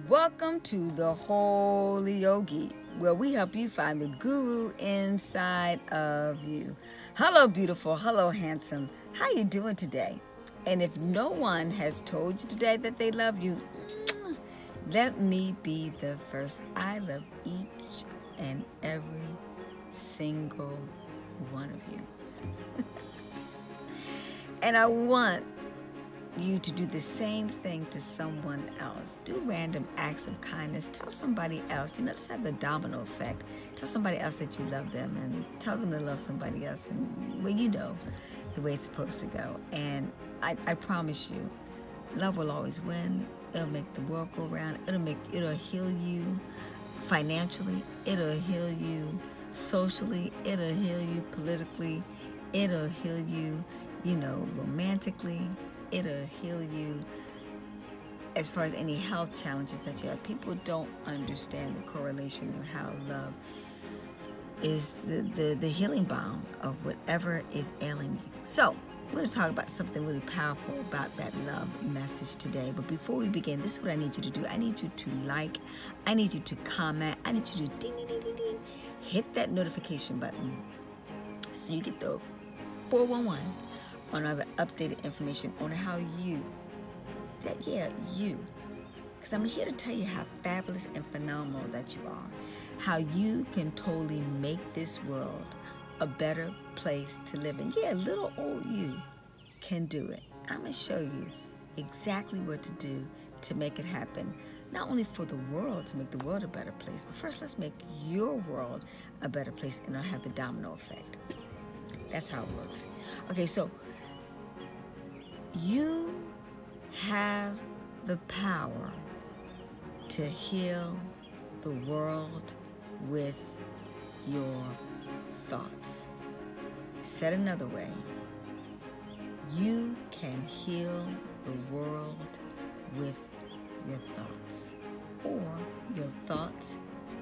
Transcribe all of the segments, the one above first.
Welcome to the Holy Yogi, where we help you find the guru inside of you. Hello, beautiful. Hello, handsome. How you doing today? And if no one has told you today that they love you, let me be the first. I love each and every single one of you. And I want you to do the same thing to someone else. Do random acts of kindness. Tell somebody else. Let's have the domino effect. Tell somebody else that you love them and tell them to love somebody else. And well, you know the way it's supposed to go. And I promise you, love will always win. It'll make the world go round. It'll heal you financially. It'll heal you socially. It'll heal you politically. It'll heal you, romantically. It'll heal you as far as any health challenges that you have. People don't understand the correlation of how love is the healing balm of whatever is ailing you. So we're going to talk about something really powerful about that love message today. But before we begin, this is what I need you to do. I need you to like. I need you to comment. I need you to ding, ding, ding, ding, ding. Hit that notification button so you get the 411 on other updated information on how you, because I'm here to tell you how fabulous and phenomenal that you are, how you can totally make this world a better place to live in. Yeah, little old you can do it. I'm going to show you exactly what to do to make it happen, not only for the world, to make the world a better place, but first let's make your world a better place and it'll have the domino effect. That's how it works. Okay, so you have the power to heal the world with your thoughts. Said another way, you can heal the world with your thoughts, or your thoughts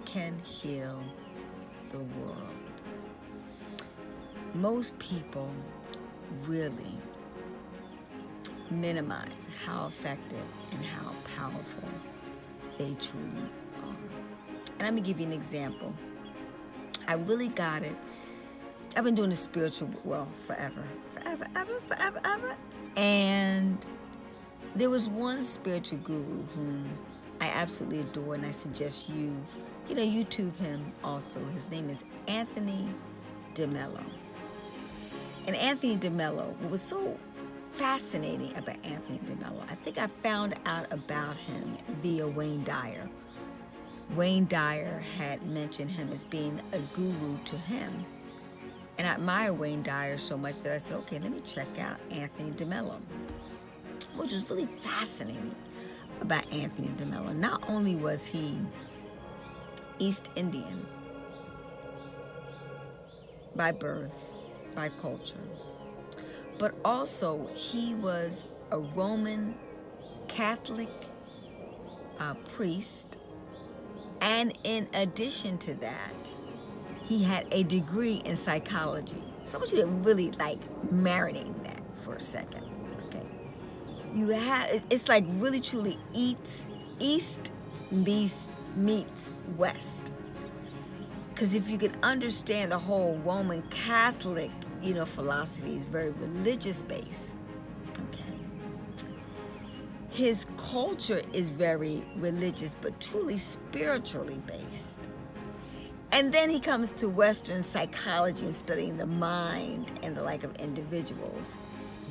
can heal the world. Most people really minimize how effective and how powerful they truly are. And let me give you an example. I really got it. I've been doing the spiritual world forever. And there was one spiritual guru whom I absolutely adore, and I suggest you YouTube him also. His name is Anthony DeMello. And Anthony DeMello, what was so fascinating about Anthony DeMello, I think I found out about him via Wayne Dyer. Wayne Dyer had mentioned him as being a guru to him. And I admire Wayne Dyer so much that I said, okay, let me check out Anthony DeMello, which was really fascinating about Anthony DeMello. Not only was he East Indian by birth, by culture, but also he was a Roman Catholic priest, and in addition to that, he had a degree in psychology. So I want you to really marinate that for a second, okay? It's like really truly East meets West. Because if you could understand the whole Roman Catholic philosophy is very religious based. Okay. His culture is very religious, but truly spiritually based. And then he comes to Western psychology and studying the mind and the like of individuals,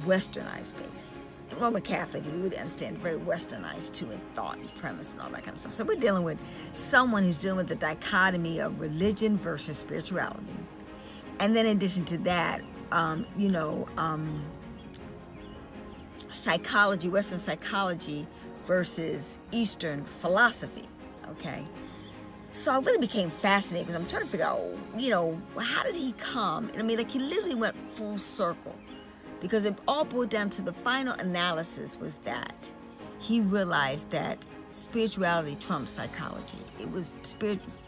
westernized based. And Roman Catholic, if you really understand, very westernized too in thought and premise and all that kind of stuff. So we're dealing with someone who's dealing with the dichotomy of religion versus spirituality. And then in addition to that, psychology, Western psychology versus Eastern philosophy, okay? So I really became fascinated because I'm trying to figure out, how did he come? And I mean, he literally went full circle, because it all boiled down to the final analysis was that he realized that spirituality trumps psychology.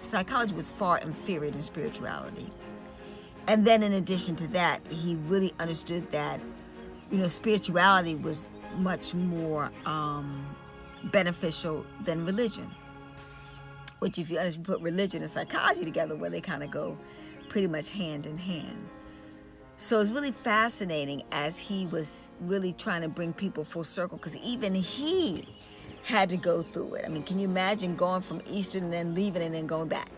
Psychology was far inferior than spirituality. And then in addition to that, he really understood that, spirituality was much more beneficial than religion. Which, if you put religion and psychology together, well, they kind of go pretty much hand in hand. So it's really fascinating as he was really trying to bring people full circle, because even he had to go through it. I mean, can you imagine going from Eastern and then leaving and then going back?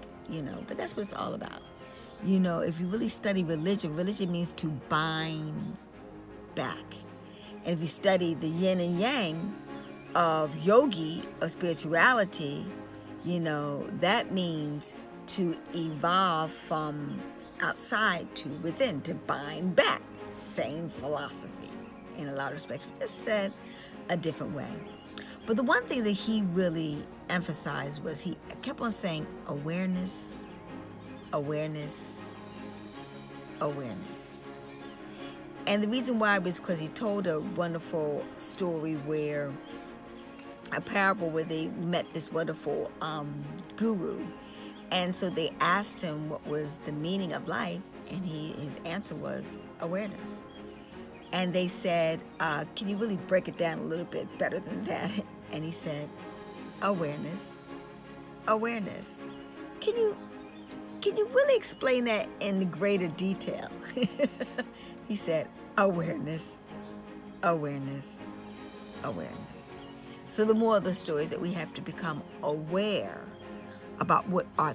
But that's what it's all about. If you really study religion, religion means to bind back. And if you study the yin and yang of yogi, of spirituality, that means to evolve from outside to within, to bind back. Same philosophy in a lot of respects, just said a different way. But the one thing that he really emphasized was he kept on saying awareness, awareness, awareness. And the reason why was because he told a wonderful story a parable where they met this wonderful guru. And so they asked him what was the meaning of life, and his answer was awareness. And they said, can you really break it down a little bit better than that? And he said, awareness, awareness. Can you really explain that in greater detail? He said, awareness, awareness, awareness. So the moral of the story is that we have to become aware about what our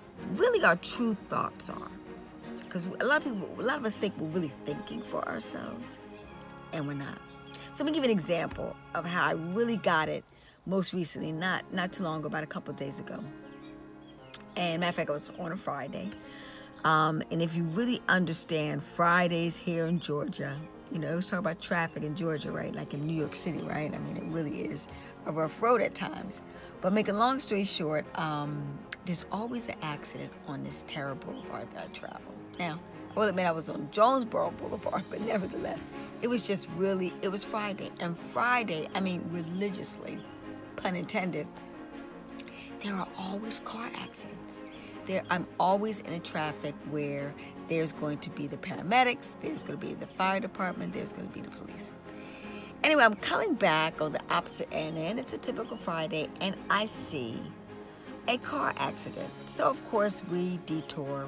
true thoughts are. Because a lot of us think we're really thinking for ourselves, and we're not. So let me give you an example of how I really got it most recently, not too long ago, about a couple of days ago. And matter of fact, it was on a Friday. And if you really understand Fridays here in Georgia, I was talking about traffic in Georgia, right? Like in New York City, right? I mean, it really is a rough road at times. But make a long story short, there's always an accident on this terrible boulevard that I travel. Now, I will admit I was on Jonesboro Boulevard, but nevertheless, it was Friday. And Friday, I mean, religiously, pun intended, there are always car accidents. I'm always in a traffic where there's going to be the paramedics, there's going to be the fire department, there's going to be the police. Anyway, I'm coming back on the opposite end, and it's a typical Friday, and I see a car accident. So, of course, we detour,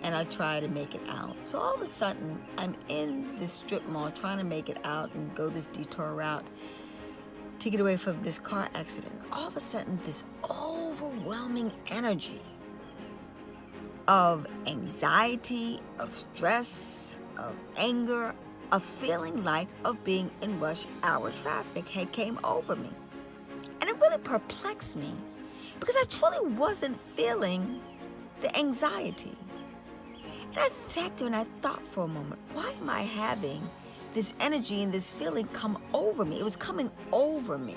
and I try to make it out. So all of a sudden, I'm in this strip mall trying to make it out and go this detour route to get away from this car accident. All of a sudden, this overwhelming energy of anxiety, of stress, of anger, a feeling like of being in rush hour traffic came over me. And it really perplexed me because I truly wasn't feeling the anxiety. And I sat there and I thought for a moment, why am I having this energy and this feeling come over me? It was coming over me.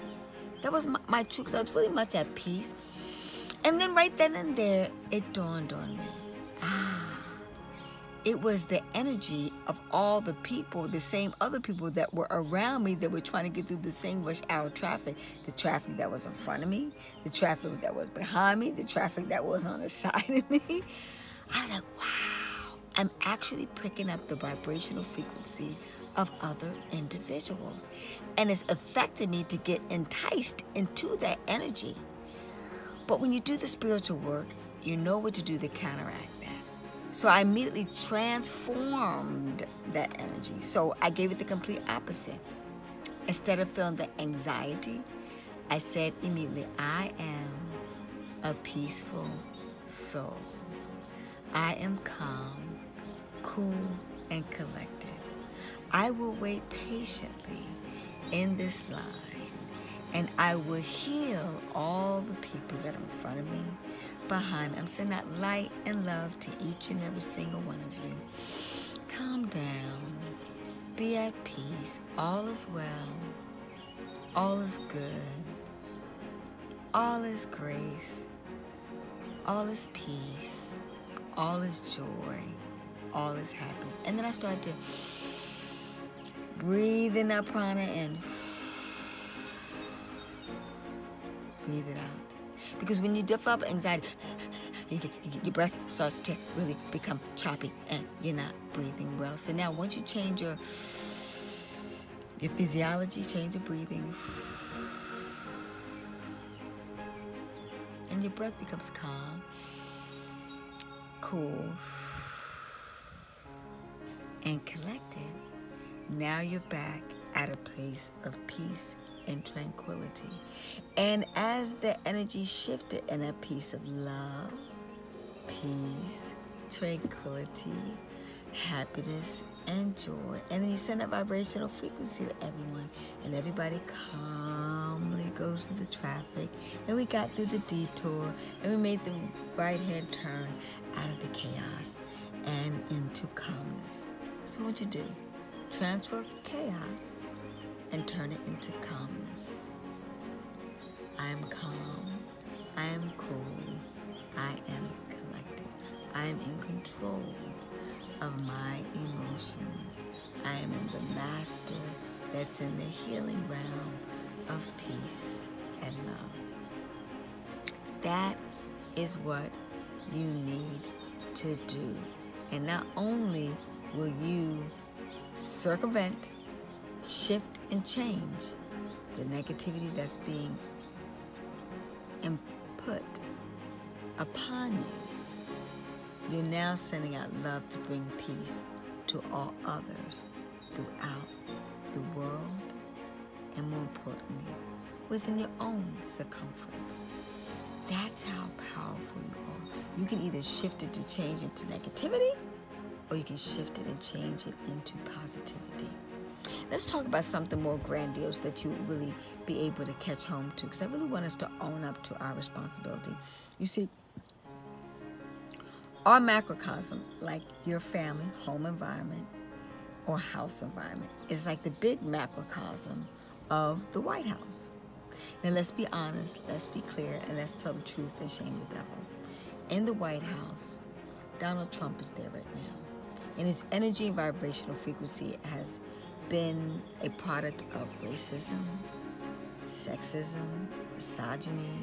That was my truth, because I was really much at peace. And then right then and there, it dawned on me. It was the energy of all the people, the same other people that were around me that were trying to get through the same rush hour traffic. The traffic that was in front of me, the traffic that was behind me, the traffic that was on the side of me. I was like, wow, I'm actually picking up the vibrational frequency of other individuals. And it's affected me to get enticed into that energy. But when you do the spiritual work, you know what to do to counteract that. So I immediately transformed that energy. So I gave it the complete opposite. Instead of feeling the anxiety, I said immediately, I am a peaceful soul. I am calm, cool, and collected. I will wait patiently in this line, and I will heal all the people that are in front of me, behind me. I'm sending out light and love to each and every single one of you. Calm down. Be at peace. All is well. All is good. All is grace. All is peace. All is joy. All is happiness. And then I started to breathe in that prana and breathe it out. Because when you develop anxiety, your breath starts to really become choppy and you're not breathing well. So now once you change your physiology, change the breathing, and your breath becomes calm, cool, and collected, now you're back at a place of peace and tranquility. And as the energy shifted in a piece of love, peace, tranquility, happiness, and joy, and then you send a vibrational frequency to everyone, and everybody calmly goes through the traffic, and we got through the detour, and we made the right-hand turn out of the chaos and into calmness. That's what you do. Transfer chaos and turn it into calmness. I am calm. I am cool. I am collected. I am in control of my emotions. I am in the master that's in the healing realm of peace and love. That is what you need to do. And not only will you circumvent, shift, and change the negativity that's being input upon you, you're now sending out love to bring peace to all others throughout the world, and more importantly, within your own circumference. That's how powerful you are. You can either shift it to change into negativity, or you can shift it and change it into positivity. Let's talk about something more grandiose that you will really be able to catch home to, because I really want us to own up to our responsibility. You see, our macrocosm, like your family, home environment, or house environment, is like the big macrocosm of the White House. Now let's be honest, let's be clear, and let's tell the truth and shame the devil. In the White House, Donald Trump is there right now. And his energy and vibrational frequency has been a product of racism, sexism, misogyny,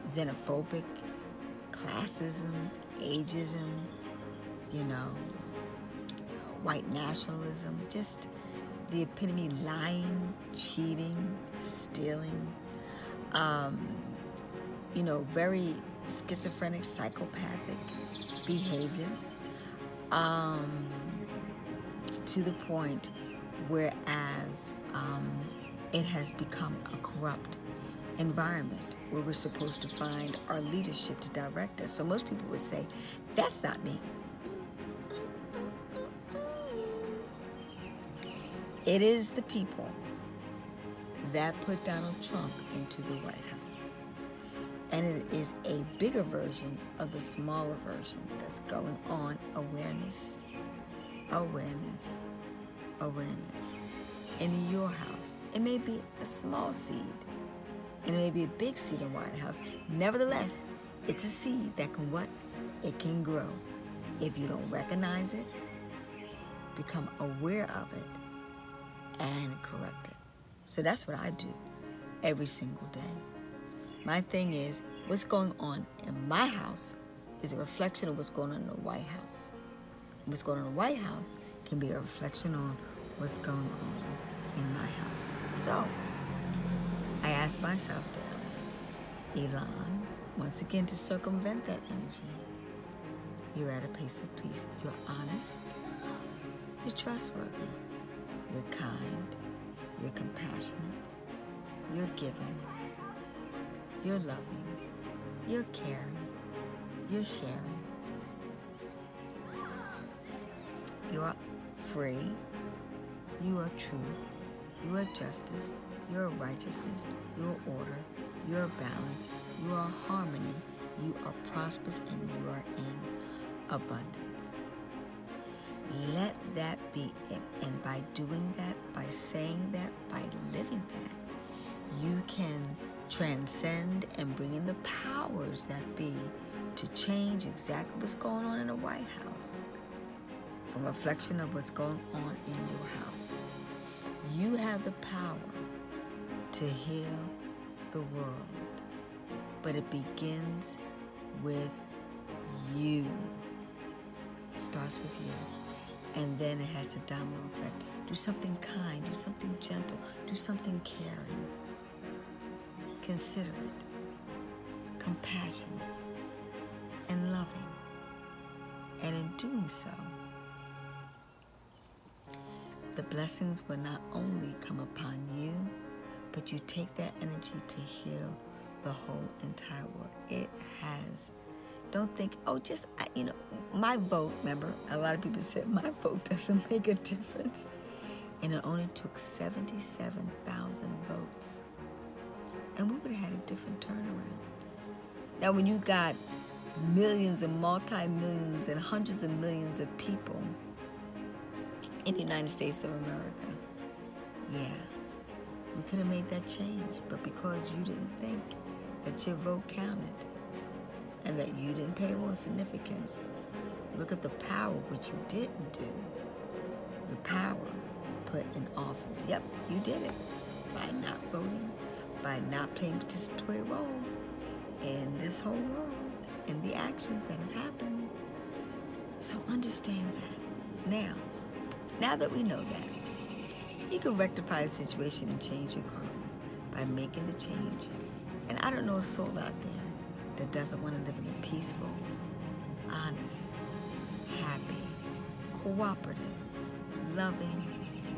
xenophobic, classism, ageism, white nationalism, just the epitome: lying, cheating, stealing, very schizophrenic, psychopathic behavior, to the point whereas it has become a corrupt environment where we're supposed to find our leadership to direct us. So most people would say, that's not me. It is the people that put Donald Trump into the White House. And it is a bigger version of the smaller version that's going on. Awareness, awareness, awareness. In your house, it may be a small seed, and it may be a big seed in White House. Nevertheless, it's a seed that can what? It can grow. If you don't recognize it, become aware of it, and correct it. So that's what I do every single day. My thing is, what's going on in my house is a reflection of what's going on in the White House. And what's going on in the White House can be a reflection on what's going on in my house. So, I asked myself daily, Elon, once again, to circumvent that energy, you're at a place of peace. You're honest, you're trustworthy, you're kind, you're compassionate, you're giving, you're loving, you're caring, you're sharing, you are free, you are truth, you are justice, you are righteousness, you are order, you are balance, you are harmony, you are prosperous, and you are in abundance. Let that be it. And by doing that, by saying that, by living that, you can transcend and bring in the powers that be to change exactly what's going on in the White House, from a reflection of what's going on in your house. You have the power to heal the world, but it begins with you. It starts with you, and then it has the domino effect. Do something kind, do something gentle, do something caring. Consider it. compassionate, and loving. And in doing so, the blessings will not only come upon you, but you take that energy to heal the whole entire world. It has. Don't think, oh, just, my vote, remember, a lot of people said my vote doesn't make a difference. And it only took 77,000 votes. And we would have had a different turnaround. Now, when you got millions and multi-millions and hundreds of millions of people in the United States of America, yeah, we could have made that change. But because you didn't think that your vote counted and that you didn't pay more significance, look at the power, which you didn't do. The power put in office. Yep, you did it by not voting, by not playing a participatory role in this whole world and the actions that have happened. So understand that. Now that we know that, you can rectify the situation and change your karma by making the change. And I don't know a soul out there that doesn't want to live in a peaceful, honest, happy, cooperative, loving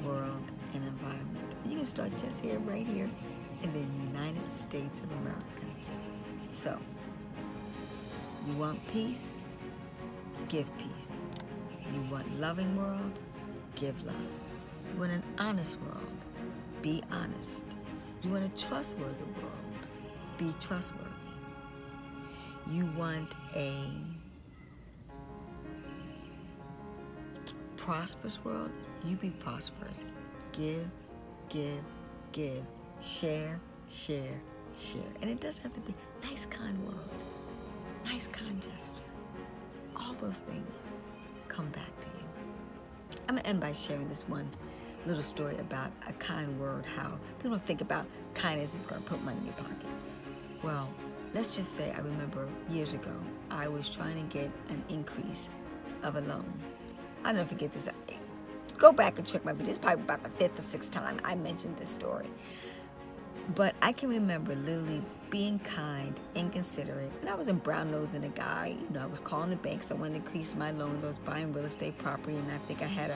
world and environment. You can start just here, right here in the United States of America. So, you want peace? Give peace. You want loving world? Give love. You want an honest world? Be honest. You want a trustworthy world? Be trustworthy. You want a prosperous world? You be prosperous. Give, give, give. Share, share, share. And it doesn't have to be nice, kind world. Nice, kind gesture. All those things come back to you. I'm going to end by sharing this one little story about a kind word, how people think about kindness is going to put money in your pocket. Well, let's just say I remember years ago, I was trying to get an increase of a loan. I'll never forget this. Go back and check my video. It's probably about the 5th or 6th time I mentioned this story. But I can remember literally being kind and considerate. And I was in brown nosing a guy. I was calling the banks. I wanted to increase my loans. I was buying real estate property, and I think I had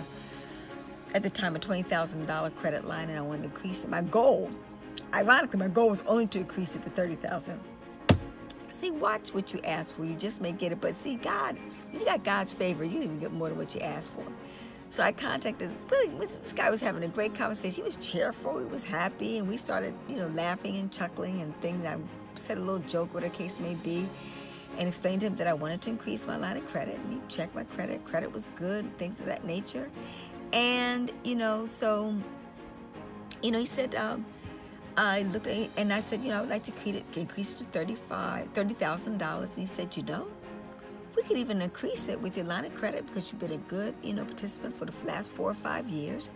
at the time, a $20,000 credit line, and I wanted to increase it. My goal, ironically, my goal was only to increase it to $30,000. See, watch what you ask for. You just may get it. But see, God, when you got God's favor, you even get more than what you asked for. So I contacted, this guy was having a great conversation. He was cheerful, he was happy, and we started, laughing and chuckling and things. I said a little joke, whatever the case may be, and explained to him that I wanted to increase my line of credit. And he checked my credit. Credit was good, things of that nature. And, so, he said, I looked at it, and I said, I would like to increase it to $30,000. And he said, we could even increase it with your line of credit because you've been a good, participant for the last 4 or 5 years.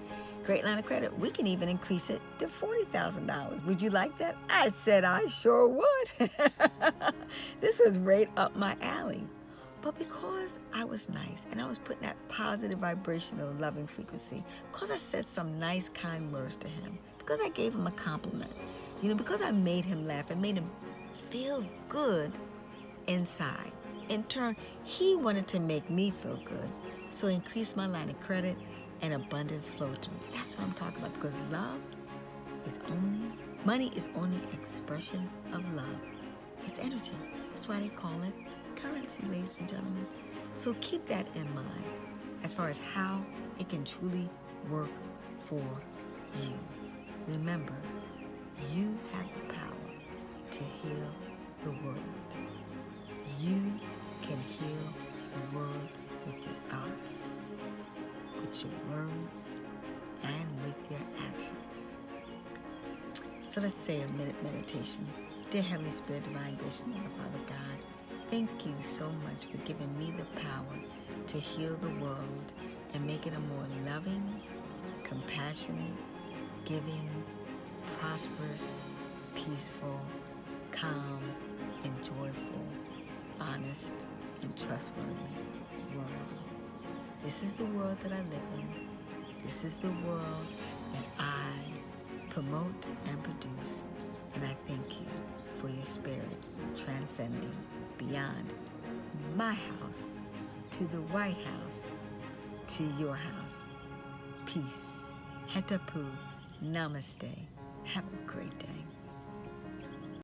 Great line of credit. We can even increase it to $40,000. Would you like that? I said I sure would. This was right up my alley. But because I was nice and I was putting that positive vibrational loving frequency, because I said some nice kind words to him, because I gave him a compliment, because I made him laugh and made him feel good inside. In turn, he wanted to make me feel good, so increase my line of credit and abundance flowed to me. That's what I'm talking about, because money is only expression of love. It's energy. That's why they call it currency, ladies and gentlemen. So keep that in mind as far as how it can truly work for you. Remember, you have the power to heal the world. You can heal the world with your thoughts, with your words, and with your actions. So let's say a minute meditation. Dear Heavenly Spirit, Divine Grace, and Father God, thank you so much for giving me the power to heal the world and make it a more loving, compassionate, giving, prosperous, peaceful, calm, and joyful, honest, and trustworthy world. This is the world that I live in. This is the world that I promote and produce. And I thank you for your spirit, transcending beyond my house to the White House to your house. Peace. Hetapu. Namaste. Have a great day.